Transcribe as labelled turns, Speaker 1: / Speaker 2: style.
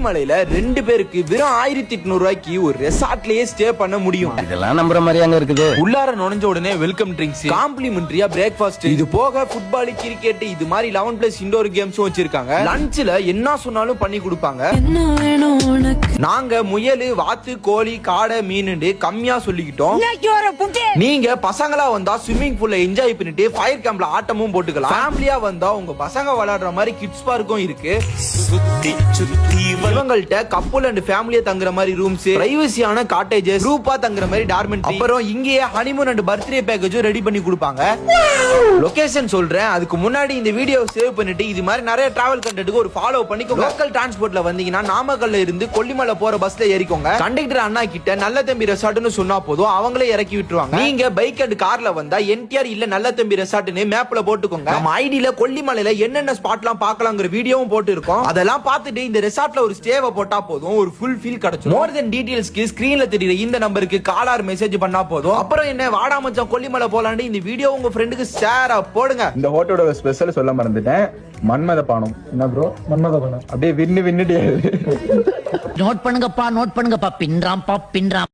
Speaker 1: கொல்லிமலையில 2 பேருக்கு வெறும் 1800 ரூபாய்க்கு ஒரு ரெசார்ட்லயே ஸ்டே பண்ண முடியும்.
Speaker 2: இதெல்லாம் நம்புற மாதிரியாங்க இருக்குது.
Speaker 1: உள்ளார நுழைஞ்ச உடனே வெல்கம் ட்ரிங்க்ஸ், காம்ப்ளிமெண்டரியா பிரேக்ஃபாஸ்ட், இது போக ஃபுட்பால், கிரிக்கெட் இது மாதிரி 11+ இன்டோர் கேம்ஸும் வச்சிருக்காங்க. லஞ்ச்ல என்ன சொன்னாலும் பண்ணி கொடுப்பாங்க. நாங்க முயல், வாத்து, கோழி, காடை, மீன் கம்மியா சொல்லிக்கிட்டோம். நீங்க பசங்களா வந்தா ஸ்விம்மிங் பூல்ல என்ஜாய் பண்ணிட்டு ஃபயர் கேம்ப்ல ஆட்டமும் போட்டுக்கலாம். ஃபேமிலியா வந்தா உங்க பசங்க விளையாடுற மாதிரி கிட்ஸ் பார்க்கும் இருக்கு. இவங்கள்ட்ட கப்புள் அண்ட் ஃபேமிலியா தங்குற மாதிரி ரூம்ஸ், பிரைவசியான காட்டேஜஸ், குரூப்பா தங்குற மாதிரி டார்மெண்ட்ரி, அப்புறம் இங்கேயே ஹனிமூன் அண்ட் பர்த்டே பேக்கேஜும் ரெடி பண்ணி கொடுப்பாங்க. லொகேஷன் சொல்றேன், அதுக்கு முன்னாடி இந்த வீடியோ சேவ் பண்ணிட்டு இது மாதிரி நிறைய டிராவல் கண்டென்ட்க்கு ஒரு ஃபாலோ பண்ணிக்கோங்க. லோக்கல் டிரான்ஸ்போர்ட்ல வந்தீங்கன்னா நாமக்கல்ல இருந்து கொல்லிமலை போற பஸ்ல ஏறிக்கோங்க. கண்டக்டர் அண்ணா கிட்ட நல்ல தம்பி ரெசார்ட்னு சொன்னா போதும், அவங்களே இறக்கி விட்டுருவாங்க. நீங்க பைக் அண்ட் கார்ல வந்தா NTR இல்ல நல்ல தம்பி ரெசார்ட்னு மேப்ல போட்டுக்கோங்க. நம்ம ஐடியில கொல்லிமலையில என்னென்ன ஸ்பாட்லாம் பார்க்கலாம்ங்கற வீடியோவும் போட்டு இருக்கோம். அதெல்லாம் பார்த்துட்டு இந்த ரெசார்ட்ல ஒரு ஸ்டேவை போட்டா போதும், ஒரு ஃபுல் ஃபீல் கிடைக்கும். மோர் தென் டீடைல்ஸ்க்கு ஸ்கிரீன்ல தெரியுற இந்த நம்பருக்கு கால் ஆர் மெசேஜ் பண்ணா போதும். அப்புறம் என்ன வாடா மச்சான் கொல்லிமலை போலான்னு இந்த வீடியோ உங்க ஃப்ரெண்டுக்கு ஷேர் போடுங்க.
Speaker 3: இந்த ஹோட்டலோட ஸ்பெஷல் சொல்ல மறந்துட்டேன், மன்மத பானம். என்ன ப்ரோ மன்மத பானம்? அப்படியே வின்னுட்டே
Speaker 4: நோட் பண்ணுங்கப்பா, நோட் பண்ணுங்கப்பா. பின்றாம்.